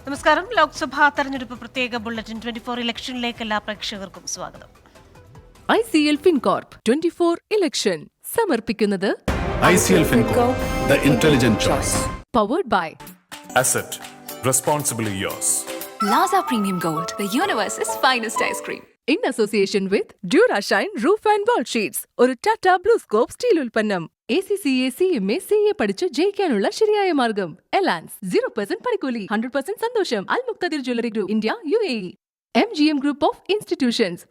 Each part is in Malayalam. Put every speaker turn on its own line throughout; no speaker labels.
നമസ്കാരം. ലോക്സഭാ തെരഞ്ഞെടുപ്പ് പ്രത്യേക ബുള്ളറ്റിൻ 24 ഇലക്ഷനിലേക്ക് എല്ലാ പ്രേക്ഷകർക്കും സ്വാഗതം.
ICL FinCorp 24 ഇലക്ഷൻ സമർപ്പിക്കുന്നത്
ICL FinCorp, the intelligent choice.
Powered by
Asset, responsibly yours.
Laza Premium Gold, the universe's finest ice cream.
in association with Durashine Roof and Wall Sheets. ഒരു ടാറ്റ ബ്ലൂസ്കോപ്പ് സ്റ്റീൽ ഉൽപ്പന്നം. ACCA CMA CA പഠിച്ച് ജയിക്കാനുള്ള ശരിയായ മാർഗം. എലാൻസ് 0% പണിക്കൂലി, 100% സന്തോഷം. Al Muqtadir jewellery group India UAE. MGM group of institutions.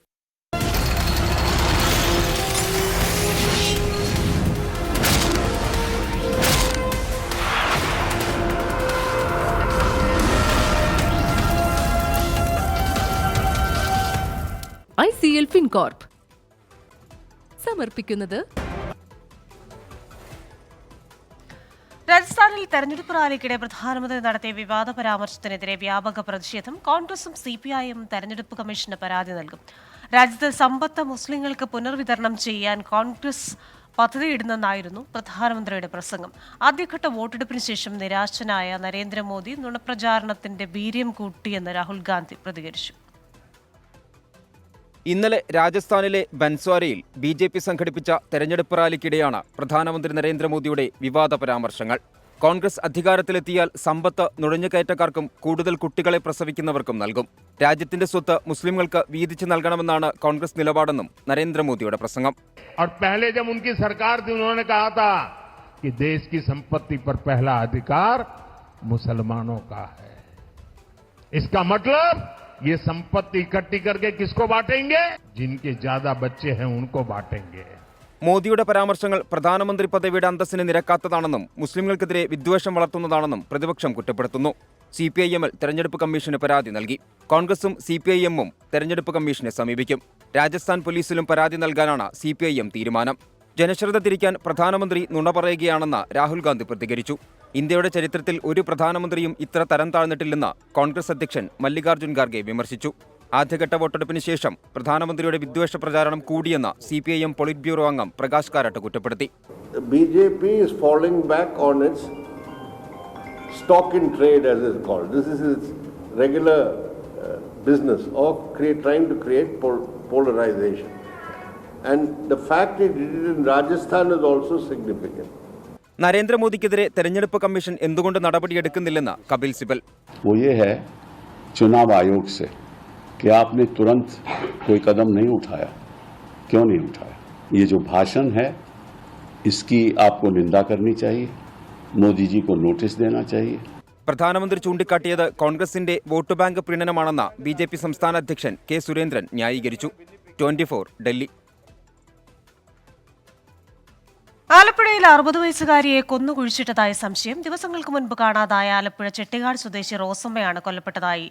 ICL FinCorp സമർപ്പിക്കുന്നത്
രാജസ്ഥാനിൽ തെരഞ്ഞെടുപ്പ് റാലിക്കിടെ പ്രധാനമന്ത്രി നടത്തിയ വിവാദ പരാമർശത്തിനെതിരെ വ്യാപക പ്രതിഷേധം. കോൺഗ്രസും CPIയും തെരഞ്ഞെടുപ്പ് കമ്മീഷന് പരാതി നൽകും. രാജ്യത്ത് സമ്പത്ത് മുസ്ലിങ്ങൾക്ക് പുനർവിതരണം ചെയ്യാൻ കോൺഗ്രസ് പദ്ധതിയിടുന്നെന്നായിരുന്നു പ്രധാനമന്ത്രിയുടെ പ്രസംഗം. ആദ്യഘട്ട വോട്ടെടുപ്പിന് ശേഷം നിരാശനായ നരേന്ദ്രമോദി നുണപ്രചാരണത്തിന്റെ വീര്യം കൂട്ടിയെന്ന് രാഹുൽ ഗാന്ധി പ്രതികരിച്ചു.
ഇന്നലെ രാജസ്ഥാനിലെ ബൻസ്വാരയിൽ BJP സംഘടിപ്പിച്ച തെരഞ്ഞെടുപ്പ് റാലിക്കിടെയാണ് പ്രധാനമന്ത്രി നരേന്ദ്രമോദിയുടെ വിവാദ പരാമർശങ്ങൾ. കോൺഗ്രസ് അധികാരത്തിലെത്തിയാൽ സമ്പത്ത് നുഴഞ്ഞുകയറ്റക്കാർക്കും കൂടുതൽ കുട്ടികളെ പ്രസവിക്കുന്നവർക്കും നൽകും. രാജ്യത്തിന്റെ സ്വത്ത് മുസ്ലിങ്ങൾക്ക് വീതിച്ചു നൽകണമെന്നാണ് കോൺഗ്രസ് നിലപാടെന്നും നരേന്ദ്രമോദിയുടെ പ്രസംഗം.
ये संपत्ति इकट्ठी करके किसको बांटेंगे? जिनके ज्यादा बच्चे हैं उनको बांटेंगे.
മോദിയുടെ പരാമർശങ്ങൾ പ്രധാനമന്ത്രി പദവിയുടെ അന്തസ്സിന് നിരക്കാത്തതാണെന്നും മുസ്ലിംകൾക്കെതിരെ വിദ്വേഷം വളർത്തുന്നതാണെന്നും പ്രതിപക്ഷം കുറ്റപ്പെടുത്തുന്നു. CPIM തെരഞ്ഞെടുപ്പ് കമ്മീഷന് പരാതി നൽകി. കോൺഗ്രസും CPIMും തെരഞ്ഞെടുപ്പ് കമ്മീഷനെ സമീപിക്കും. രാജസ്ഥാൻ പോലീസിലും പരാതി നൽകാനാണ് CPIM തീരുമാനം. ജനശ്രദ്ധ തിരിക്കാൻ പ്രധാനമന്ത്രി നുണ പറയുകയാണെന്ന് രാഹുൽ ഗാന്ധി പ്രതികരിച്ചു. ഇന്ത്യയുടെ ചരിത്രത്തിൽ ഒരു പ്രധാനമന്ത്രിയും ഇത്ര തരം താഴ്ന്നിട്ടില്ലെന്ന് കോൺഗ്രസ് അധ്യക്ഷൻ മല്ലികാർജ്ജുൻ ഖാർഗെ വിമർശിച്ചു. ആദ്യഘട്ട വോട്ടെടുപ്പിന് ശേഷം പ്രധാനമന്ത്രിയുടെ വിദ്വേഷ പ്രചാരണം കൂടിയെന്ന് CPIM പൊളിറ്റ് ബ്യൂറോ അംഗം പ്രകാശ് കാരാട്ട് കുറ്റപ്പെടുത്തി.
BJP is falling back on its stock in trade, as is called. This is its regular business of trying to create polarization. And the fact it did it in Rajasthan is also significant.
നരേന്ദ്രമോദിക്കെതിരെ തെരഞ്ഞെടുപ്പ് കമ്മീഷൻ എന്തുകൊണ്ട് നടപടിയെടുക്കുന്നില്ലെന്ന് കപിൽ സിബൽ.
वो ये है चुनाव आयोग से कि आपने तुरंत कोई कदम नहीं उठाया. क्यों नहीं उठाया? ये जो भाषण है इसकी आपको निंदा करनी चाहिए. मोदी जी को नोटिस देना चाहिए.
പ്രധാനമന്ത്രി ചൂണ്ടിക്കാട്ടിയത് കോൺഗ്രസിന്റെ വോട്ട് ബാങ്ക് പ്രീണനമാണെന്ന് BJP സംസ്ഥാന അധ്യക്ഷൻ K. സുരേന്ദ്രൻ ന്യായീകരിച്ചു. 24 ഡൽഹി.
ആലപ്പുഴയിൽ 60 വയസ്സുകാരിയെ കൊന്നുകുഴിച്ചിട്ടതായി സംശയം. ദിവസങ്ങൾക്ക് മുൻപ് കാണാതായ ആലപ്പുഴ ചെട്ടികാട് സ്വദേശി റോസമ്മയാണ് കൊല്ലപ്പെട്ടതായി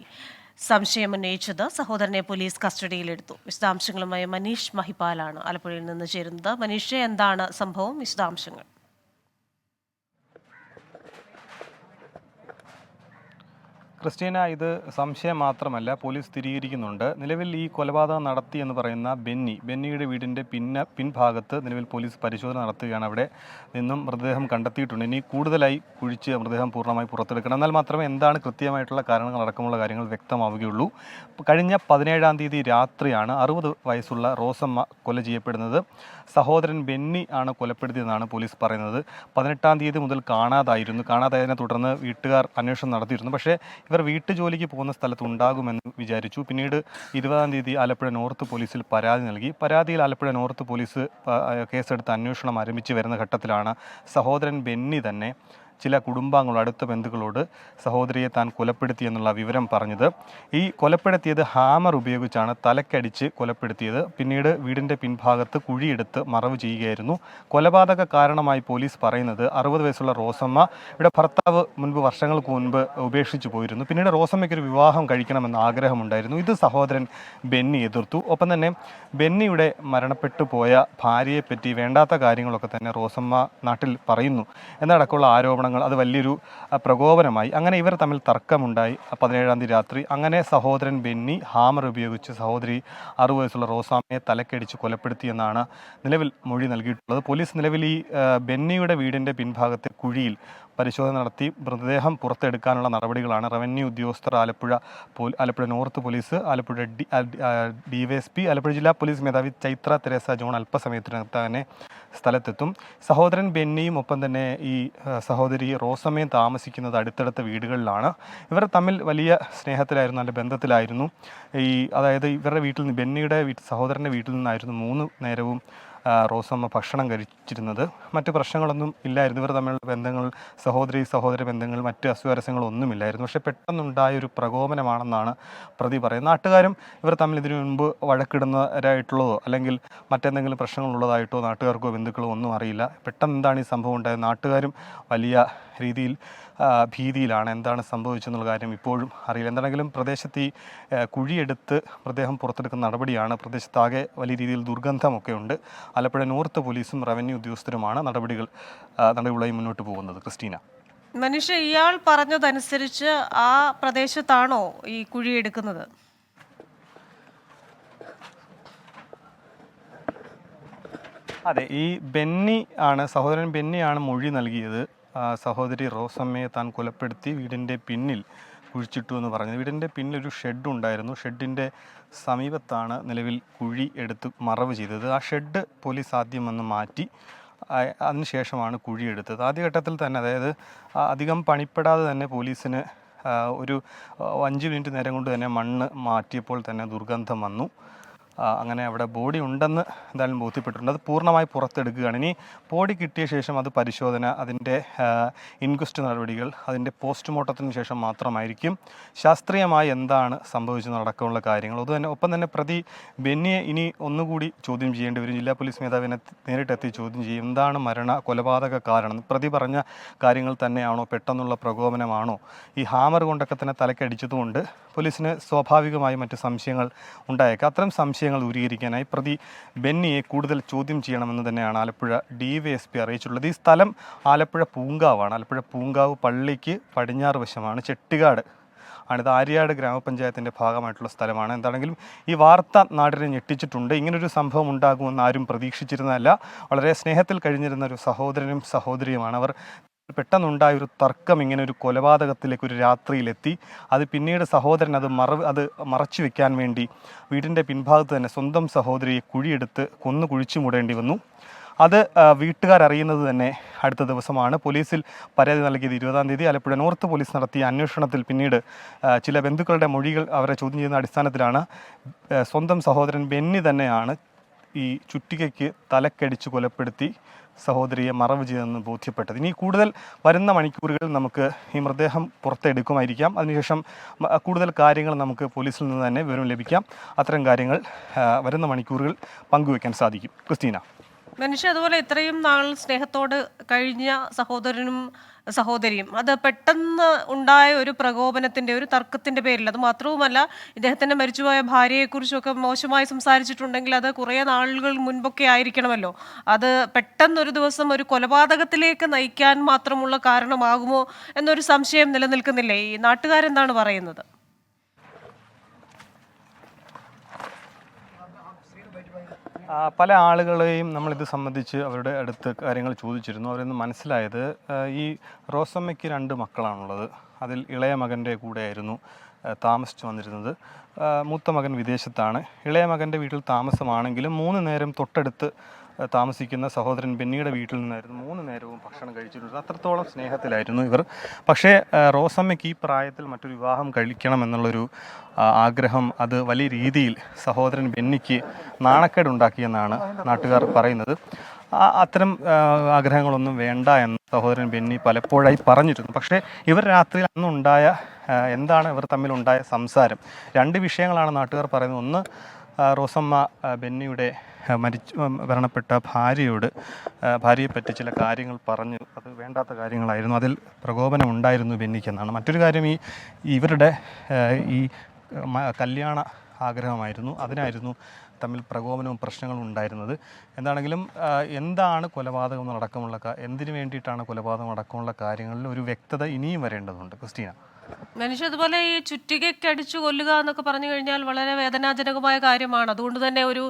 സംശയമുന്നയിച്ചത്. സഹോദരനെ പോലീസ് കസ്റ്റഡിയിലെടുത്തു. വിശദാംശങ്ങളുമായി മനീഷ് മഹിപാലാണ് ആലപ്പുഴയിൽ നിന്ന് ചേരുന്നത്. മനീഷ്, എന്താണ് സംഭവം? വിശദാംശങ്ങൾ.
ക്രിസ്റ്റീന, ഇത് സംശയം മാത്രമല്ല, പോലീസ് സ്ഥിരീകരിക്കുന്നുണ്ട്. നിലവിൽ ഈ കൊലപാതകം നടത്തി എന്ന് പറയുന്ന ബെന്നിയുടെ വീടിൻ്റെ പിൻഭാഗത്ത് നിലവിൽ പോലീസ് പരിശോധന നടത്തുകയാണ്. അവിടെ നിന്നും മൃതദേഹം കണ്ടെത്തിയിട്ടുണ്ട്. ഇനി കൂടുതലായി കുഴിച്ച് മൃതദേഹം പൂർണ്ണമായി പുറത്തെടുക്കണം. എന്നാൽ മാത്രമേ എന്താണ് കൃത്യമായിട്ടുള്ള കാരണങ്ങൾ അടക്കമുള്ള കാര്യങ്ങൾ വ്യക്തമാവുകയുള്ളൂ. കഴിഞ്ഞ 17-ം തീയതി രാത്രിയാണ് 60 വയസ്സുള്ള റോസമ്മ കൊല ചെയ്യപ്പെടുന്നത്. സഹോദരൻ ബെന്നി ആണ് കൊലപ്പെടുത്തിയതെന്നാണ് പോലീസ് പറയുന്നത്. 18-ം തീയതി മുതൽ കാണാതായതിനെ തുടർന്ന് വീട്ടുകാർ അന്വേഷണം നടത്തിയിരുന്നു. പക്ഷേ ഇവർ വീട്ടുജോലിക്ക് പോകുന്ന സ്ഥലത്ത് ഉണ്ടാകുമെന്ന് വിചാരിച്ചു. പിന്നീട് 20-ം തീയതി ആലപ്പുഴ നോർത്ത് പോലീസിൽ പരാതി നൽകി. പരാതിയിൽ ആലപ്പുഴ നോർത്ത് പോലീസ് കേസെടുത്ത് അന്വേഷണം ആരംഭിച്ച് വരുന്ന ഘട്ടത്തിലാണ് സഹോദരൻ ബെന്നി തന്നെ ചില കുടുംബാംഗങ്ങളോട്, അടുത്ത ബന്ധുക്കളോട് സഹോദരിയെ താൻ കൊലപ്പെടുത്തി എന്നുള്ള വിവരം പറഞ്ഞത്. ഈ കൊലപ്പെടുത്തിയത് ഹാമർ ഉപയോഗിച്ചാണ് തലക്കടിച്ച് കൊലപ്പെടുത്തിയത്. പിന്നീട് വീടിൻ്റെ പിൻഭാഗത്ത് കുഴിയെടുത്ത് മറവ് ചെയ്യുകയായിരുന്നു. കൊലപാതക കാരണമായി പോലീസ് പറയുന്നത് 60 വയസ്സുള്ള റോസമ്മ ഇവിടെ ഭർത്താവ് വർഷങ്ങൾക്ക് മുൻപ് ഉപേക്ഷിച്ചു പോയിരുന്നു. പിന്നീട് റോസമ്മയ്ക്കൊരു വിവാഹം കഴിക്കണമെന്ന് ആഗ്രഹമുണ്ടായിരുന്നു. ഇത് സഹോദരൻ ബെന്നി എതിർത്തു. ഒപ്പം തന്നെ ബെന്നിയുടെ മരണപ്പെട്ടു പോയ ഭാര്യയെപ്പറ്റി വേണ്ടാത്ത കാര്യങ്ങളൊക്കെ തന്നെ റോസമ്മ നാട്ടിൽ പറയുന്നു എന്നടക്കമുള്ള ആരോപണങ്ങൾ അത് വലിയൊരു പ്രകോപനമായി. അങ്ങനെ ഇവർ തമ്മിൽ തർക്കമുണ്ടായി. 17-ം തീയതി രാത്രി അങ്ങനെ സഹോദരൻ ബെന്നി ഹാമർ ഉപയോഗിച്ച് സഹോദരി 60 വയസ്സുള്ള റോസാമ്മയെ തലക്കടിച്ച് കൊലപ്പെടുത്തിയെന്നാണ് നിലവിൽ മൊഴി നൽകിയിട്ടുള്ളത്. പോലീസ് നിലവിൽ ഈ ബെന്നിയുടെ വീടിൻ്റെ പിൻഭാഗത്തെ കുഴിയിൽ പരിശോധന നടത്തി മൃതദേഹം പുറത്തെടുക്കാനുള്ള നടപടികളാണ് റവന്യൂ ഉദ്യോഗസ്ഥർ, Alappuzha north police, Alappuzha DYSP, Alappuzha ജില്ലാ പോലീസ് മേധാവി ചൈത്ര തെരേസ ജോൺ അല്പസമയത്തിനകത്ത് തന്നെ സ്ഥലത്തെത്തും. സഹോദരൻ ബെന്നിയും ഒപ്പം തന്നെ ഈ സഹോദരി റോസമ്മയും താമസിക്കുന്നത് അടുത്തടുത്ത വീടുകളിലാണ്. ഇവർ തമ്മിൽ വലിയ സ്നേഹത്തിലായിരുന്നു, നല്ല ബന്ധത്തിലായിരുന്നു. അതായത് ഇവരുടെ വീട്ടിൽ നിന്ന്, ബെന്നിയുടെ സഹോദരൻ്റെ വീട്ടിൽ നിന്നായിരുന്നു 3 നേരവും റോസമ്മ ഭക്ഷണം കഴിച്ചിരുന്നത്. മറ്റ് പ്രശ്നങ്ങളൊന്നും ഇല്ലായിരുന്നു. ഇവർ തമ്മിലുള്ള ബന്ധങ്ങൾ, സഹോദര ബന്ധങ്ങൾ, മറ്റ് അസ്വാരസ്യങ്ങളൊന്നുമില്ലായിരുന്നു. പക്ഷേ പെട്ടെന്നുണ്ടായൊരു പ്രകോപനമാണെന്നാണ് പ്രതി പറയുന്നത്. നാട്ടുകാരും ഇവർ തമ്മിൽ ഇതിനു മുൻപ് വഴക്കിടുന്നവരായിട്ടുള്ളതോ അല്ലെങ്കിൽ മറ്റെന്തെങ്കിലും പ്രശ്നങ്ങളുള്ളതായിട്ടോ നാട്ടുകാർക്കോ ബന്ധുക്കളോ ഒന്നും അറിയില്ല. പെട്ടെന്ന് എന്താണ് ഈ സംഭവം ഉണ്ടായത്? നാട്ടുകാരും വലിയ രീതിയിൽ ഭീതിയിലാണ്. എന്താണ് സംഭവിച്ചെന്നുള്ള കാര്യം ഇപ്പോഴും അറിയില്ല. എന്താണെങ്കിലും പ്രദേശത്ത് ഈ കുഴിയെടുത്ത് മൃതദേഹം പുറത്തെടുക്കുന്ന നടപടിയാണ്. പ്രദേശത്താകെ വലിയ രീതിയിൽ ദുർഗന്ധമൊക്കെ ഉണ്ട്. ആലപ്പുഴ നോർത്ത് പോലീസും റവന്യൂ ഉദ്യോഗസ്ഥരുമാണ് നടപടികളുമായി മുന്നോട്ട് പോകുന്നത്. ക്രിസ്റ്റീന.
മനുഷ്യ, ഇയാൾ പറഞ്ഞതനുസരിച്ച് ആ പ്രദേശത്താണോ ഈ കുഴിയെടുക്കുന്നത്?
അതെ, ഈ സഹോദരൻ ബെന്നിയാണ് മൊഴി നൽകിയത്. സഹോദരി റോസമ്മയെ താൻ കൊലപ്പെടുത്തി വീടിൻ്റെ പിന്നിൽ കുഴിച്ചിട്ടു എന്ന് പറഞ്ഞത്. വീടിൻ്റെ പിന്നിൽ ഒരു ഷെഡ് ഉണ്ടായിരുന്നു. ഷെഡിൻ്റെ സമീപത്താണ് നിലവിൽ കുഴി എടുത്ത് മറവ് ചെയ്തത്. ആ ഷെഡ് പോലീസ് ആദ്യം വന്ന് മാറ്റി, അതിനുശേഷമാണ് കുഴിയെടുത്തത്. ആദ്യഘട്ടത്തിൽ തന്നെ, അതായത് അധികം പണിപ്പെടാതെ തന്നെ പോലീസിന് ഒരു 5 മിനിറ്റ് നേരം കൊണ്ട് തന്നെ മണ്ണ് മാറ്റിയപ്പോൾ തന്നെ ദുർഗന്ധം വന്നു. അങ്ങനെ അവിടെ ബോഡി ഉണ്ടെന്ന് എന്തായാലും ബോധ്യപ്പെട്ടിട്ടുണ്ട്. അത് പൂർണ്ണമായി പുറത്തെടുക്കുകയാണ്. ഇനി ബോഡി കിട്ടിയ ശേഷം അത് പരിശോധന, അതിൻ്റെ ഇൻക്വസ്റ്റ് നടപടികൾ, അതിൻ്റെ പോസ്റ്റ്മോർട്ടത്തിന് ശേഷം മാത്രമായിരിക്കും ശാസ്ത്രീയമായി എന്താണ് സംഭവിച്ചതടക്കമുള്ള കാര്യങ്ങൾ. അതുതന്നെ ഒപ്പം തന്നെ പ്രതി ബെന്നിയെ ഇനി ഒന്നുകൂടി ചോദ്യം ചെയ്യേണ്ടി വരും. ജില്ലാ പോലീസ് മേധാവിനെ നേരിട്ടെത്തി ചോദ്യം ചെയ്യും. എന്താണ് കൊലപാതക കാരണം? പ്രതി പറഞ്ഞ കാര്യങ്ങൾ തന്നെയാണോ? പെട്ടെന്നുള്ള പ്രകോപനമാണോ? ഈ ഹാമർ കൊണ്ടൊക്കെ തന്നെ തലക്കടിച്ചതുകൊണ്ട് പോലീസിന് സ്വാഭാവികമായി മറ്റ് സംശയങ്ങൾ ഉണ്ടായേക്കാം. അത്തരം സംശയങ്ങൾ ദൂരീകരിക്കാനായി പ്രതി ബെന്നിയെ കൂടുതൽ ചോദ്യം ചെയ്യണമെന്ന് തന്നെയാണ് ആലപ്പുഴ DYSP അറിയിച്ചിട്ടുള്ളത്. ഈ സ്ഥലം ആലപ്പുഴ പൂങ്കാവാണ്. ആലപ്പുഴ പൂങ്കാവ് പള്ളിക്ക് പടിഞ്ഞാറ് വശമാണ്. ചെട്ടിക്കാട് ആണിത്. ആര്യാട് ഗ്രാമപഞ്ചായത്തിൻ്റെ ഭാഗമായിട്ടുള്ള സ്ഥലമാണ്. എന്താണെങ്കിലും ഈ വാർത്ത നാടിനെ ഞെട്ടിച്ചിട്ടുണ്ട്. ഇങ്ങനൊരു സംഭവം ഉണ്ടാകുമെന്ന് ആരും പ്രതീക്ഷിച്ചിരുന്നതല്ല. വളരെ സ്നേഹത്തിൽ കഴിഞ്ഞിരുന്ന ഒരു സഹോദരനും സഹോദരിയുമാണ് അവർ. പെട്ടെന്നുണ്ടായ ഒരു തർക്കം ഇങ്ങനെ ഒരു കൊലപാതകത്തിലേക്ക് ഒരു രാത്രിയിലെത്തി. അത് പിന്നീട് സഹോദരൻ അത് മറച്ചു വെക്കാൻ വേണ്ടി വീടിൻ്റെ പിൻഭാഗത്ത് തന്നെ സ്വന്തം സഹോദരിയെ കുഴിയെടുത്ത് കുഴിച്ചു മൂടേണ്ടി വന്നു. അത് വീട്ടുകാരറിയുന്നത് തന്നെ അടുത്ത ദിവസമാണ്. പോലീസിൽ പരാതി നൽകിയത് 20-ാം തീയതി. ആലപ്പുഴ നോർത്ത് പോലീസ് നടത്തിയ അന്വേഷണത്തിൽ പിന്നീട് ചില ബന്ധുക്കളുടെ മൊഴികൾ അവരെ ചോദ്യം ചെയ്യുന്ന അടിസ്ഥാനത്തിലാണ് സ്വന്തം സഹോദരൻ ബെന്നി തന്നെയാണ് ഈ ചുറ്റികയ്ക്ക് തലക്കടിച്ച് കൊലപ്പെടുത്തി സഹോദരിയെ മറവ് ചെയ്തെന്ന് ബോധ്യപ്പെട്ടത്. ഇനി കൂടുതൽ വരുന്ന മണിക്കൂറുകളിൽ നമുക്ക് ഈ മൃതദേഹം പുറത്തെടുക്കുമായിരിക്കാം. അതിനുശേഷം കൂടുതൽ കാര്യങ്ങൾ നമുക്ക് പോലീസിൽ നിന്ന് തന്നെ വിവരം ലഭിക്കാം. അത്തരം കാര്യങ്ങൾ വരുന്ന മണിക്കൂറുകൾ പങ്കുവയ്ക്കാൻ സാധിക്കും. ക്രിസ്റ്റീന.
മനുഷ്യ, അതുപോലെ ഇത്രയും നാൾ സ്നേഹത്തോട് കഴിഞ്ഞ സഹോദരനും സഹോദരിയും, അത് പെട്ടെന്ന് ഉണ്ടായ ഒരു പ്രകോപനത്തിന്റെ, ഒരു തർക്കത്തിന്റെ പേരിൽ, അത് മാത്രവുമല്ല ഇദ്ദേഹത്തിന്റെ മരിച്ചുപോയ ഭാര്യയെക്കുറിച്ചൊക്കെ മോശമായി സംസാരിച്ചിട്ടുണ്ടെങ്കിൽ അത് കുറേ നാളുകൾ മുൻപൊക്കെ ആയിരിക്കണമല്ലോ. അത് പെട്ടെന്നൊരു ദിവസം ഒരു കൊലപാതകത്തിലേക്ക് നയിക്കാൻ മാത്രമുള്ള കാരണമാകുമോ എന്നൊരു സംശയം നിലനിൽക്കുന്നില്ലേ? ഈ നാട്ടുകാരെന്താണ് പറയുന്നത്?
പല ആളുകളെയും നമ്മളിത് സംബന്ധിച്ച് അവരുടെ അടുത്ത് കാര്യങ്ങൾ ചോദിച്ചിരുന്നു. അവരിന്ന് മനസ്സിലായത് ഈ റോസമ്മയ്ക്ക് 2 മക്കളാണുള്ളത്. അതിൽ ഇളയ മകൻ്റെ കൂടെയായിരുന്നു താമസിച്ചു വന്നിരുന്നത്. മൂത്ത മകൻ വിദേശത്താണ്. ഇളയ മകൻ്റെ വീട്ടിൽ താമസമാണെങ്കിലും 3 നേരം തൊട്ടടുത്ത് താമസിക്കുന്ന സഹോദരൻ ബെന്നിയുടെ വീട്ടിൽ നിന്നായിരുന്നു 3 നേരവും ഭക്ഷണം കഴിച്ചിട്ടുണ്ട്. അത്രത്തോളം സ്നേഹത്തിലായിരുന്നു ഇവർ. പക്ഷേ റോസമ്മയ്ക്ക് ഈ പ്രായത്തിൽ മറ്റൊരു വിവാഹം കഴിക്കണമെന്നുള്ളൊരു ആഗ്രഹം അത് വലിയ രീതിയിൽ സഹോദരൻ ബെന്നിക്ക് നാണക്കേടുണ്ടാക്കിയെന്നാണ് നാട്ടുകാർ പറയുന്നത്. അത്തരം ആഗ്രഹങ്ങളൊന്നും വേണ്ട എന്ന് സഹോദരൻ ബെന്നി പലപ്പോഴായി പറഞ്ഞിരുന്നു. പക്ഷേ ഇവർ രാത്രിയിൽ അന്നുണ്ടായ എന്താണ് ഇവർ തമ്മിലുണ്ടായ സംസാരം? 2 വിഷയങ്ങളാണ് നാട്ടുകാർ പറയുന്നത്. ഒന്ന്, റോസമ്മ ബെന്നിയുടെ മരണപ്പെട്ട ഭാര്യയെപ്പറ്റി ചില കാര്യങ്ങൾ പറഞ്ഞു. അത് വേണ്ടാത്ത കാര്യങ്ങളായിരുന്നു. അതിൽ പ്രകോപനം ഉണ്ടായിരുന്നു ബെന്നിക്കെന്നാണ്. മറ്റൊരു കാര്യം ഇവരുടെ ഈ കല്യാണ ആഗ്രഹമായിരുന്നു. അതിനായിരുന്നു തമ്മിൽ പ്രകോപനവും പ്രശ്നങ്ങളും ഉണ്ടായിരുന്നത്. എന്താണെങ്കിലും എന്താണ് കൊലപാതകം അടക്കമുള്ള എന്തിനു വേണ്ടിയിട്ടാണ് കൊലപാതകം അടക്കമുള്ള കാര്യങ്ങളിൽ ഒരു വ്യക്തത ഇനിയും വരേണ്ടതുണ്ട്. ക്രിസ്റ്റീന.
മനുഷ്യ അതുപോലെ ഈ ചുറ്റികയ്ക്ക് അടിച്ചു കൊല്ലുക എന്നൊക്കെ പറഞ്ഞു കഴിഞ്ഞാൽ വളരെ വേദനാജനകമായ കാര്യമാണ്. അതുകൊണ്ട് തന്നെ ഒരു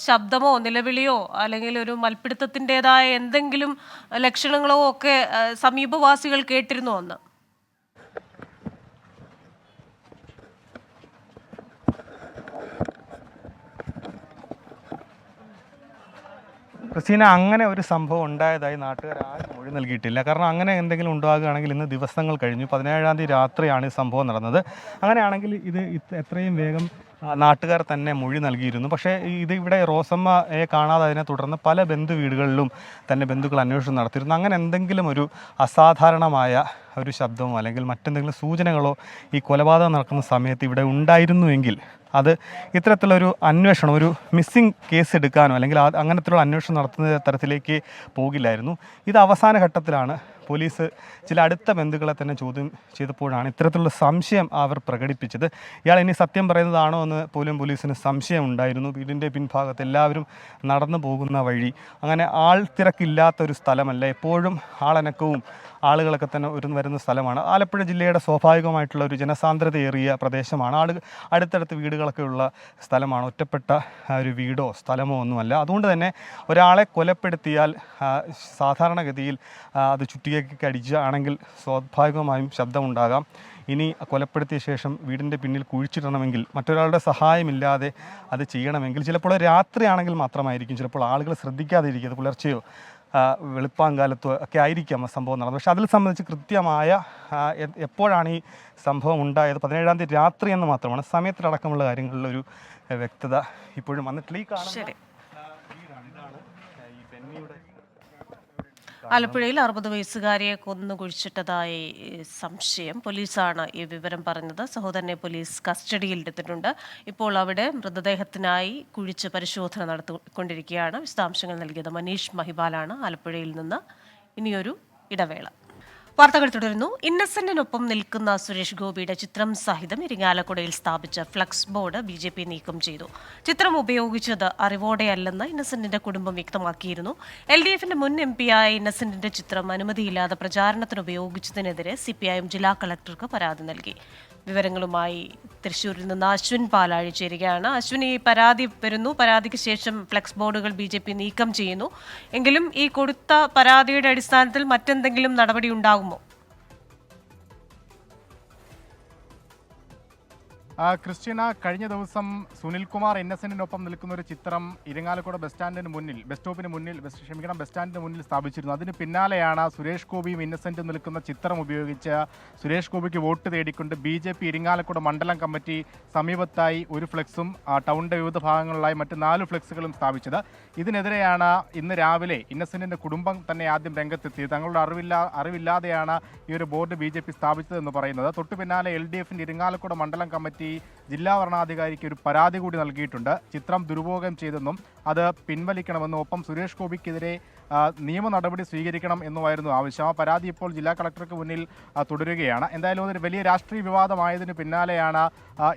ശബ്ദമോ നിലവിളിയോ അല്ലെങ്കിൽ ഒരു മൽപ്പിടുത്തത്തിൻ്റെതായ എന്തെങ്കിലും ലക്ഷണങ്ങളോ ഒക്കെ സമീപവാസികൾ കേട്ടിരുന്നു അന്ന്.
ക്രിസ്റ്റീന, അങ്ങനെ ഒരു സംഭവം ഉണ്ടായതായി നാട്ടുകാർ ആരും മൊഴി നൽകിയിട്ടില്ല. കാരണം അങ്ങനെ എന്തെങ്കിലും ഉണ്ടാകുകയാണെങ്കിൽ ഇന്ന് ദിവസങ്ങൾ കഴിഞ്ഞു. 17-ാം തീയതി രാത്രിയാണ് ഈ സംഭവം നടന്നത്. അങ്ങനെയാണെങ്കിൽ ഇത് എത്രയും വേഗം നാട്ടുകാർ തന്നെ മൊഴി നൽകിയിരുന്നു. പക്ഷേ ഇവിടെ റോസമ്മയെ കാണാതെ അതിനെ തുടർന്ന് പല ബന്ധു വീടുകളിലും തന്നെ ബന്ധുക്കൾ അന്വേഷണം നടത്തിയിരുന്നു. അങ്ങനെ എന്തെങ്കിലും ഒരു അസാധാരണമായ ഒരു ശബ്ദമോ അല്ലെങ്കിൽ മറ്റെന്തെങ്കിലും സൂചനകളോ ഈ കൊലപാതകം നടക്കുന്ന സമയത്ത് ഇവിടെ ഉണ്ടായിരുന്നുവെങ്കിൽ അത് ഇത്തരത്തിലൊരു അന്വേഷണം, ഒരു മിസ്സിംഗ് കേസ് എടുക്കാനോ അല്ലെങ്കിൽ അങ്ങനത്തിലുള്ള അന്വേഷണം നടത്തുന്ന തരത്തിലേക്ക് പോകില്ലായിരുന്നു. ഇത് അവസാന ഘട്ടത്തിലാണ് പോലീസ് ചില അടുത്ത ബന്ധുക്കളെ തന്നെ ചോദ്യം ചെയ്തപ്പോഴാണ് ഇത്തരത്തിലുള്ള സംശയം അവർ പ്രകടിപ്പിച്ചത്. ഇയാൾ ഇനി സത്യം പറയുന്നതാണോ എന്ന് പോലും പോലീസിന് സംശയം ഉണ്ടായിരുന്നു. വീടിൻ്റെ പിൻഭാഗത്ത് എല്ലാവരും നടന്നു പോകുന്ന വഴി, അങ്ങനെ ആൾ തിരക്കില്ലാത്തൊരു സ്ഥലമല്ല, എപ്പോഴും ആളനക്കവും ആളുകളൊക്കെ തന്നെ വരുന്ന സ്ഥലമാണ്. ആലപ്പുഴ ജില്ലയുടെ സ്വാഭാവികമായിട്ടുള്ള ഒരു ജനസാന്ദ്രതയേറിയ പ്രദേശമാണ്. അടുത്തടുത്ത് വീടുകളൊക്കെ ഉള്ള സ്ഥലമാണ്. ഒറ്റപ്പെട്ട ഒരു വീടോ സ്ഥലമോ ഒന്നുമല്ല. അതുകൊണ്ട് തന്നെ ഒരാളെ കൊലപ്പെടുത്തിയാൽ സാധാരണഗതിയിൽ അത് ചുറ്റികയ്ക്ക് അടിച്ചാണെങ്കിൽ സ്വാഭാവികമായും ശബ്ദമുണ്ടാകാം. ഇനി കൊലപ്പെടുത്തിയ ശേഷം വീടിൻ്റെ പിന്നിൽ കുഴിച്ചിടണമെങ്കിൽ, മറ്റൊരാളുടെ സഹായമില്ലാതെ അത് ചെയ്യണമെങ്കിൽ ചിലപ്പോൾ രാത്രിയാണെങ്കിൽ മാത്രമായിരിക്കും ചിലപ്പോൾ ആളുകൾ ശ്രദ്ധിക്കാതെ ഇരിക്കുന്നത്. പുലർച്ചെയോ വെളുപ്പാങ്കാലത്തോ ഒക്കെ ആയിരിക്കാം ആ സംഭവം നടന്നത്. പക്ഷെ അതിൽ സംബന്ധിച്ച് കൃത്യമായ എപ്പോഴാണ് ഈ സംഭവം ഉണ്ടായത്, 17-ാം തീയതി രാത്രി എന്ന് മാത്രമാണ്. സമയത്തിലടക്കമുള്ള കാര്യങ്ങളിലൊരു വ്യക്തത ഇപ്പോഴും വന്നിട്ടില്ല. ഈ കാണുന്ന വീടാണ്, ഇതാണ് ഈ ബെന്നിയുടെ.
ആലപ്പുഴയിൽ 60 വയസ്സുകാരിയെ കൊന്നു കുഴിച്ചിട്ടതായി സംശയം. പോലീസാണ് ഈ വിവരം പറഞ്ഞത്. സഹോദരനെ പോലീസ് കസ്റ്റഡിയിലെടുത്തിട്ടുണ്ട്. ഇപ്പോൾ അവിടെ മൃതദേഹത്തിനായി കുഴിച്ച് പരിശോധന നടത്തിക്കൊണ്ടിരിക്കുകയാണ്. വിശദാംശങ്ങൾ നൽകിയത് മനീഷ് മഹിബാലാണ് ആലപ്പുഴയിൽ നിന്ന്. ഇനിയൊരു ഇടവേള. വാർത്തകൾ തുടരുന്നു. ഇന്നസെന്റിനൊപ്പം നിൽക്കുന്ന സുരേഷ് ഗോപിയുടെ ചിത്രം സഹിതം ഇരിങ്ങാലക്കുടയിൽ സ്ഥാപിച്ച ഫ്ലക്സ് ബോർഡ് BJP നീക്കം ചെയ്തു. ചിത്രം ഉപയോഗിച്ചത് അറിവോടെയല്ലെന്ന് ഇന്നസെന്റിന്റെ കുടുംബം വ്യക്തമാക്കിയിരുന്നു. LDFന്റെ മുൻ MP-യായ ഇന്നസെന്റിന്റെ ചിത്രം അനുമതിയില്ലാതെ പ്രചാരണത്തിന് ഉപയോഗിച്ചതിനെതിരെ CPIM ജില്ലാ കളക്ടർക്ക് പരാതി നൽകി. വിവരങ്ങളുമായി തൃശ്ശൂരിൽ നിന്ന് അശ്വിൻ പാലാഴി ചേരുകയാണ്. അശ്വിൻ, ഈ പരാതി വരുന്നു, പരാതിക്ക് ശേഷം ഫ്ലെക്സ് ബോർഡുകൾ BJP നീക്കം ചെയ്യുന്നു. എങ്കിലും ഈ കൊടുത്ത പരാതിയുടെ അടിസ്ഥാനത്തിൽ മറ്റെന്തെങ്കിലും നടപടി ഉണ്ടാകുമോ?
ക്രിസ്റ്റീന, കഴിഞ്ഞ ദിവസം സുനിൽകുമാർ ഇന്നസെന്റിനൊപ്പം നിൽക്കുന്ന ഒരു ചിത്രം ഇരിങ്ങാലക്കുട ബസ് സ്റ്റാൻഡിന് മുന്നിൽ സ്ഥാപിച്ചിരുന്നു. അതിന് പിന്നാലെയാണ് സുരേഷ് ഗോപിയും ഇന്നസെന്റും നിൽക്കുന്ന ചിത്രം ഉപയോഗിച്ച് സുരേഷ് ഗോപിക്ക് വോട്ട് തേടിക്കൊണ്ട് BJP ഇരിങ്ങാലക്കുട മണ്ഡലം കമ്മിറ്റി സമീപത്തായി ഒരു ഫ്ലെക്സും ടൗണിന്റെ വിവിധ ഭാഗങ്ങളിലായി മറ്റ് 4 ഫ്ലെക്സുകളും സ്ഥാപിച്ചത്. ഇതിനെതിരെയാണ് ഇന്ന് രാവിലെ ഇന്നസെന്റിന്റെ കുടുംബം തന്നെ ആദ്യം രംഗത്തെത്തിയത്. തങ്ങളുടെ അറിവില്ലാതെയാണ് ഈ ഒരു ബോർഡ് BJP സ്ഥാപിച്ചതെന്ന് പറയുന്നത്. തൊട്ടു പിന്നാലെ LDFന്റെ ഇരിങ്ങാലക്കുട മണ്ഡലം കമ്മിറ്റി ജില്ലാ വരണാധികാരിക്ക് ഒരു പരാതി കൂടി നൽകിയിട്ടുണ്ട്. ചിത്രം ദുരുപയോഗം ചെയ്തെന്നും അത് പിൻവലിക്കണമെന്നും ഒപ്പം സുരേഷ് ഗോപിക്കെതിരെ നിയമ നടപടി സ്വീകരിക്കണം എന്നുമായിരുന്നു ആവശ്യം. ആ പരാതി ഇപ്പോൾ ജില്ലാ കളക്ടർക്ക് മുന്നിൽ തുടരുകയാണ്. എന്തായാലും ഒരു വലിയ രാഷ്ട്രീയ വിവാദമായതിന് പിന്നാലെയാണ്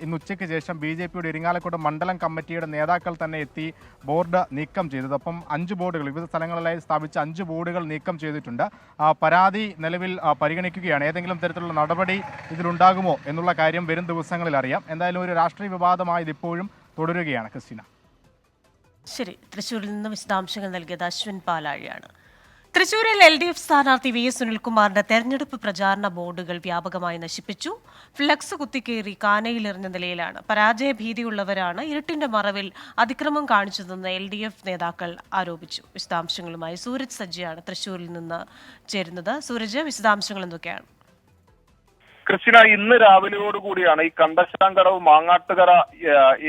ഇന്ന് ഉച്ചയ്ക്ക് ശേഷം BJPയുടെ ഇരിങ്ങാലക്കുട മണ്ഡലം കമ്മിറ്റിയുടെ നേതാക്കൾ തന്നെ എത്തി ബോർഡ് നീക്കം ചെയ്തത്. അപ്പം 5 ബോർഡുകൾ, വിവിധ സ്ഥലങ്ങളിലായി സ്ഥാപിച്ച 5 ബോർഡുകൾ നീക്കം ചെയ്തിട്ടുണ്ട്. പരാതി നിലവിൽ പരിഗണിക്കുകയാണ്. ഏതെങ്കിലും തരത്തിലുള്ള നടപടി ഇതിലുണ്ടാകുമോ എന്നുള്ള കാര്യം വരും ദിവസങ്ങളിൽ അറിയാം. എന്തായാലും ഒരു രാഷ്ട്രീയ വിവാദമായത് ഇപ്പോഴും തുടരുകയാണ്. ക്രിസ്റ്റീന,
ശരി. തൃശ്ശൂരിൽ നിന്ന് വിശദാംശങ്ങൾ നൽകിയത് അശ്വിൻ പാലാഴിയാണ്. തൃശ്ശൂരിൽ LDF സ്ഥാനാർത്ഥി VS സുനിൽകുമാറിന്റെ തെരഞ്ഞെടുപ്പ് പ്രചാരണ ബോർഡുകൾ വ്യാപകമായി നശിപ്പിച്ചു. ഫ്ലക്സ് കുത്തിക്കേറി കാനയിലെറിഞ്ഞ നിലയിലാണ്. പരാജയ ഭീതിയുള്ളവരാണ് ഇരുട്ടിന്റെ മറവിൽ അതിക്രമം കാണിച്ചതെന്ന് LDF നേതാക്കൾ ആരോപിച്ചു. വിശദാംശങ്ങളുമായി സൂരജ് സജ്ജിയാണ് തൃശ്ശൂരിൽ നിന്ന് ചേരുന്നത്. സൂരജ്, വിശദാംശങ്ങൾ എന്തൊക്കെയാണ്?
ക്രിസ്റ്റീന, ഇന്ന് രാവിലെയോടുകൂടിയാണ് ഈ കണ്ടശാങ്കടവ് മാങ്ങാട്ടുകര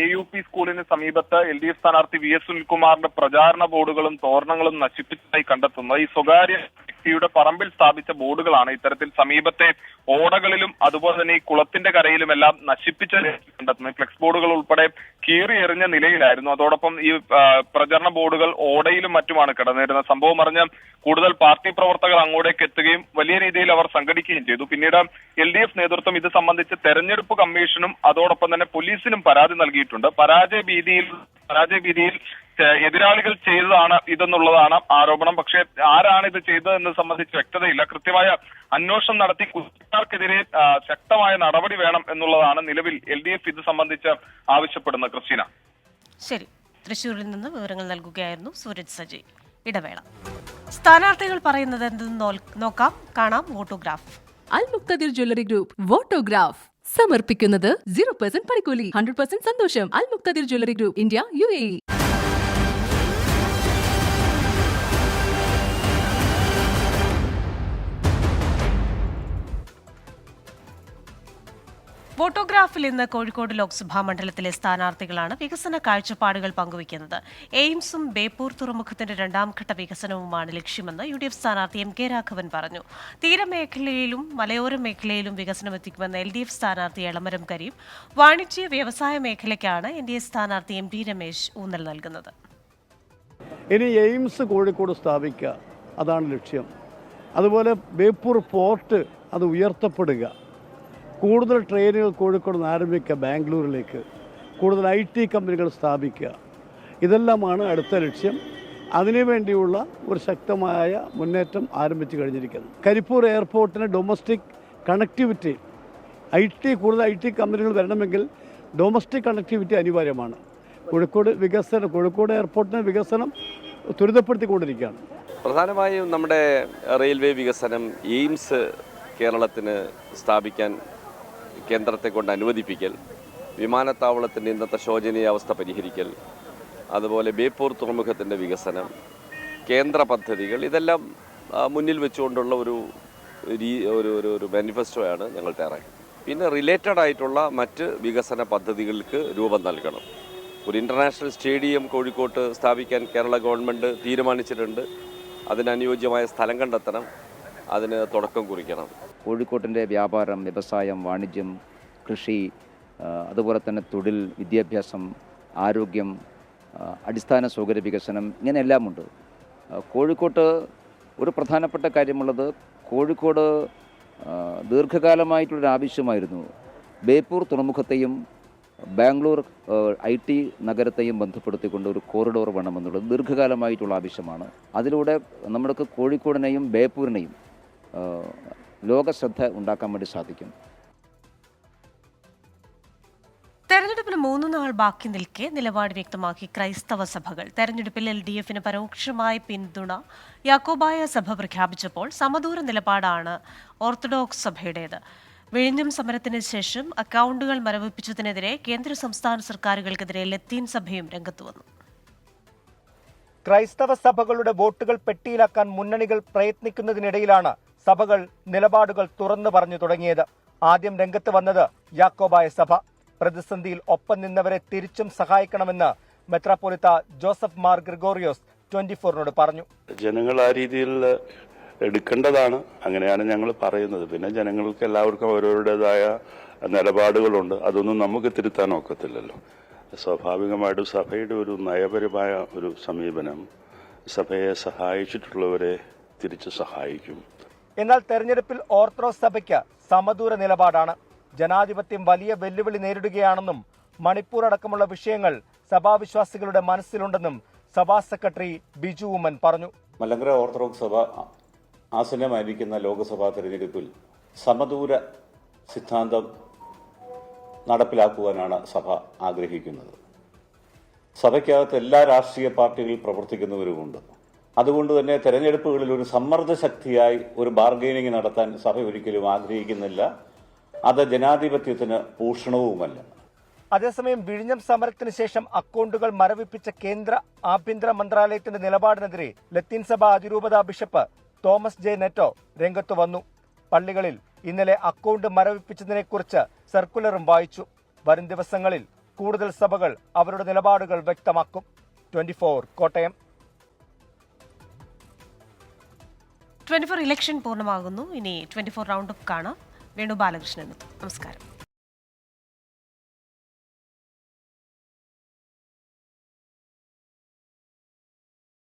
AUP സ്കൂളിന് സമീപത്ത് LDF സ്ഥാനാർത്ഥി VS സുനിൽകുമാറിന്റെ പ്രചാരണ ബോർഡുകളും തോരണങ്ങളും നശിപ്പിച്ചതായി കണ്ടെത്തുന്നത്. ഈ സ്വകാര്യ വ്യക്തിയുടെ പറമ്പിൽ സ്ഥാപിച്ച ബോർഡുകളാണ് ഇത്തരത്തിൽ സമീപത്തെ ഓടകളിലും അതുപോലെ തന്നെ ഈ കുളത്തിന്റെ കരയിലുമെല്ലാം നശിപ്പിച്ച കണ്ടെത്തുന്നത്. ഫ്ലെക്സ് ബോർഡുകൾ ഉൾപ്പെടെ കീറി എറിഞ്ഞ നിലയിലായിരുന്നു. അതോടൊപ്പം ഈ പ്രചരണ ബോർഡുകൾ ഓടയിലും മറ്റുമാണ് കിടന്നിരുന്നത്. സംഭവം അറിഞ്ഞ് കൂടുതൽ പാർട്ടി പ്രവർത്തകർ അങ്ങോട്ടേക്ക് എത്തുകയും വലിയ രീതിയിൽ അവർ സംഘടിക്കുകയും ചെയ്തു. പിന്നീട് LDF നേതൃത്വം ഇത് സംബന്ധിച്ച് തെരഞ്ഞെടുപ്പ് കമ്മീഷനും അതോടൊപ്പം തന്നെ പോലീസിനും പരാതി നൽകിയിട്ടുണ്ട്. പരാജയ ഭീതിയിൽ എതിരാളികൾ ചെയ്തതാണ് ഇതെന്നുള്ളതാണ് ആരോപണം. പക്ഷേ ആരാണ് ഇത് ചെയ്തതെന്ന് സംബന്ധിച്ച് വ്യക്തതയില്ല. കൃത്യമായ അന്വേഷണം നടത്തി കുറ്റക്കാർക്കെതിരെ ശക്തമായ നടപടി വേണം എന്നുള്ളതാണ് നിലവിൽ LDF ഇത് സംബന്ധിച്ച് ആവശ്യപ്പെടുന്നത്. ക്രിസ്റ്റീന,
ശരി. തൃശ്ശൂരിൽ നിന്ന് വിവരങ്ങൾ നൽകുകയായിരുന്നു സൂരജ് സജി. ഇടവേള. സ്ഥാനാർത്ഥികൾ പറയുന്നത് എന്തെന്ന് കാണാം. വോട്ടോഗ്രാഫ്.
അൽ മുക്തദിർ ജ്വല്ലറി ഗ്രൂപ്പ് വോട്ടോഗ്രാഫ് സമർപ്പിക്കുന്നത് 0% പണിക്കൂലി, 100% സന്തോഷം. Al Muqtadir jewellery group, India, UAE.
ഫോട്ടോഗ്രാഫിൽ ഇന്ന് കോഴിക്കോട് ലോക്സഭാ മണ്ഡലത്തിലെ സ്ഥാനാർത്ഥികളാണ് വികസന കാഴ്ചപ്പാടുകൾ പങ്കുവയ്ക്കുന്നത്. എയിംസും ബേപ്പൂർ തുറമുഖത്തിന്റെ 2ാം ഘട്ട വികസനവുമാണ് ലക്ഷ്യമെന്ന് UDF സ്ഥാനാർത്ഥി MK രാഘവൻ പറഞ്ഞു. തീരമേഖലയിലും മലയോര മേഖലയിലും വികസനം എത്തിക്കുമെന്ന് LDF സ്ഥാനാർത്ഥി എളമരം കരീം. വാണിജ്യ വ്യവസായ മേഖലയ്ക്കാണ് NDA സ്ഥാനാർത്ഥി MD രമേശ് ഊന്നൽ നൽകുന്നത്.
ഇനി എയിംസ് കോഴിക്കോട് സ്ഥാപിക്കുക, അതാണ് ലക്ഷ്യം. അതുപോലെ ബേപ്പൂർ പോർട്ട് അത് ഉയർത്തപ്പെടുക, കൂടുതൽ ട്രെയിനുകൾ കോഴിക്കോട് നിന്ന് ആരംഭിക്കുക, ബാംഗ്ലൂരിലേക്ക് കൂടുതൽ IT കമ്പനികൾ സ്ഥാപിക്കുക, ഇതെല്ലാമാണ് അടുത്ത ലക്ഷ്യം. അതിനുവേണ്ടിയുള്ള ഒരു ശക്തമായ മുന്നേറ്റം ആരംഭിച്ചു കഴിഞ്ഞിരിക്കുന്നു. കരിപ്പൂർ എയർപോർട്ടിന് ഡൊമസ്റ്റിക് കണക്ടിവിറ്റി, കൂടുതൽ IT കമ്പനികൾ വരണമെങ്കിൽ ഡൊമസ്റ്റിക് കണക്ടിവിറ്റി അനിവാര്യമാണ്. കോഴിക്കോട് എയർപോർട്ടിന് വികസനം ത്വരിതപ്പെടുത്തിക്കൊണ്ടിരിക്കുകയാണ്.
പ്രധാനമായും നമ്മുടെ റെയിൽവേ വികസനം, എയിംസ് കേരളത്തിന് സ്ഥാപിക്കാൻ കേന്ദ്രത്തെ കൊണ്ട് അനുവദിപ്പിക്കൽ, വിമാനത്താവളത്തിൻ്റെ ഇന്നത്തെ ശോചനീയാവസ്ഥ പരിഹരിക്കൽ, അതുപോലെ ബേപ്പൂർ തുറമുഖത്തിൻ്റെ വികസനം, കേന്ദ്ര പദ്ധതികൾ, ഇതെല്ലാം മുന്നിൽ വെച്ചുകൊണ്ടുള്ള ഒരു മാനിഫെസ്റ്റോയാണ് ഞങ്ങൾ തയ്യാറാക്കി. പിന്നെ റിലേറ്റഡ് ആയിട്ടുള്ള മറ്റ് വികസന പദ്ധതികൾക്ക് രൂപം നൽകണം. ഒരു ഇൻ്റർനാഷണൽ സ്റ്റേഡിയം കോഴിക്കോട്ട് സ്ഥാപിക്കാൻ കേരള ഗവൺമെൻറ് തീരുമാനിച്ചിട്ടുണ്ട്. അതിനനുയോജ്യമായ സ്ഥലം കണ്ടെത്തണം, അതിന് തുടക്കം കുറിക്കണം.
കോഴിക്കോട്ടിൻ്റെ വ്യാപാരം, വ്യവസായം, വാണിജ്യം, കൃഷി, അതുപോലെ തന്നെ തൊഴിൽ, വിദ്യാഭ്യാസം, ആരോഗ്യം, അടിസ്ഥാന സൗകര്യ വികസനം, ഇങ്ങനെയെല്ലാം ഉണ്ട്. കോഴിക്കോട്ട് ഒരു പ്രധാനപ്പെട്ട കാര്യമുള്ളത്, കോഴിക്കോട് ദീർഘകാലമായിട്ടുള്ളൊരു ആവശ്യമായിരുന്നു ബേപ്പൂർ തുറമുഖത്തെയും ബാംഗ്ലൂർ IT നഗരത്തെയും ബന്ധപ്പെടുത്തിക്കൊണ്ട് ഒരു കോറിഡോർ വേണമെന്നുള്ളത് ദീർഘകാലമായിട്ടുള്ള ആവശ്യമാണ്. അതിലൂടെ നമ്മൾക്ക് കോഴിക്കോടിനെയും ബേപ്പൂരിനെയും ലോകശ്രദ്ധ ഉണ്ടാക്കാൻ വേണ്ടി സാധിക്കും.
തെരഞ്ഞെടുപ്പിന് 3 നാൾ ബാക്കി നിൽക്കെ നിലപാട് വ്യക്തമാക്കി ക്രൈസ്തവ സഭകൾ. തെരഞ്ഞെടുപ്പിൽ LDFന് പരോക്ഷമായ പിന്തുണ യാക്കോബായ സഭ പ്രഖ്യാപിച്ചപ്പോൾ സമദൂര നിലപാടാണ് ഓർത്തഡോക്സ് സഭയുടേത്. വിഴിഞ്ഞം സമരത്തിന് ശേഷം അക്കൗണ്ടുകൾ മരവിപ്പിച്ചതിനെതിരെ കേന്ദ്ര സംസ്ഥാന സർക്കാരുകൾക്കെതിരെ ലത്തീൻ സഭയും രംഗത്തു വന്നു.
ക്രൈസ്തവ സഭകളുടെ വോട്ടുകൾ പെട്ടിയിലാക്കാൻ മുന്നണികൾ പ്രയത്നിക്കുന്നതിനിടയിലാണ് സഭകൾ നിലപാടുകൾ തുറന്നു പറഞ്ഞു തുടങ്ങിയത്. ആദ്യം രംഗത്ത് വന്നത് യാക്കോബായ സഭ. പ്രതിസന്ധിയിൽ ഒപ്പം നിന്നവരെ തിരിച്ചും സഹായിക്കണമെന്ന് മെത്രാപ്പൊലീത്ത ജോസഫ് മാർ ഗ്രിഗോറിയോസ് 24നോട് പറഞ്ഞു.
ജനങ്ങൾ ആ രീതിയിൽ എടുക്കേണ്ടതാണ്, അങ്ങനെയാണ് ഞങ്ങൾ പറയുന്നത്. പിന്നെ ജനങ്ങൾക്ക് എല്ലാവർക്കും അവരവരുടേതായ നിലപാടുകളുണ്ട്, അതൊന്നും നമുക്ക് തിരുത്താൻ ഒക്കത്തില്ലല്ലോ. സ്വാഭാവികമായിട്ടും സഭയുടെ ഒരു നയപരമായ ഒരു സമീപനം സഭയെ സഹായിച്ചിട്ടുള്ളവരെ തിരിച്ചു സഹായിക്കും.
എന്നാൽ തെരഞ്ഞെടുപ്പിൽ ഓർത്തഡോക്സ് സഭയ്ക്ക് സമദൂര നിലപാടാണ്. ജനാധിപത്യം വലിയ വെല്ലുവിളി നേരിടുകയാണെന്നും മണിപ്പൂർ അടക്കമുള്ള വിഷയങ്ങൾ സഭാവിശ്വാസികളുടെ മനസ്സിലുണ്ടെന്നും സഭാ സെക്രട്ടറി ബിജു ഉമ്മൻ പറഞ്ഞു.
മലങ്കര ഓർത്തഡോക്സ് സഭ ആസന്നമായിരിക്കുന്ന ലോക്സഭാ തെരഞ്ഞെടുപ്പിൽ സമദൂര സിദ്ധാന്തം നടപ്പിലാക്കുവാനാണ് സഭ ആഗ്രഹിക്കുന്നത്. സഭയ്ക്കകത്ത് എല്ലാ രാഷ്ട്രീയ പാർട്ടികളിൽ പ്രവർത്തിക്കുന്നവരുമുണ്ട്. അതുകൊണ്ട് തന്നെ തെരഞ്ഞെടുപ്പുകളിൽ ഒരു സമ്മർദ്ദ ശക്തിയായി ഒരു ബാർഗൈനിങ് നടത്താൻ സഭ ഒരിക്കലും ആഗ്രഹിക്കുന്നില്ല. അത് ജനാധിപത്യത്തിന് ഭൂഷണവുമല്ല.
അതേസമയം വിഴിഞ്ഞം സമരത്തിന് ശേഷം അക്കൗണ്ടുകൾ മരവിപ്പിച്ച കേന്ദ്ര ആഭ്യന്തര മന്ത്രാലയത്തിന്റെ നിലപാടിനെതിരെ ലത്തീൻ സഭ അതിരൂപത ബിഷപ്പ് തോമസ് ജെ നെറ്റോ രംഗത്തു വന്നു. പള്ളികളിൽ ഇന്നലെ അക്കൗണ്ട് മരവിപ്പിച്ചതിനെക്കുറിച്ച് സർക്കുലറും വായിച്ചു. വരും ദിവസങ്ങളിൽ കൂടുതൽ സഭകൾ അവരുടെ നിലപാടുകൾ വ്യക്തമാക്കും. 24 കോട്ടയം.
24 ഇലക്ഷൻ പൂർണ്ണമാകുന്നു. ഇനി 24 റൗണ്ട് അപ്പ് കാണാം. വേണു ബാലകൃഷ്ണൻ. നമസ്കാരം.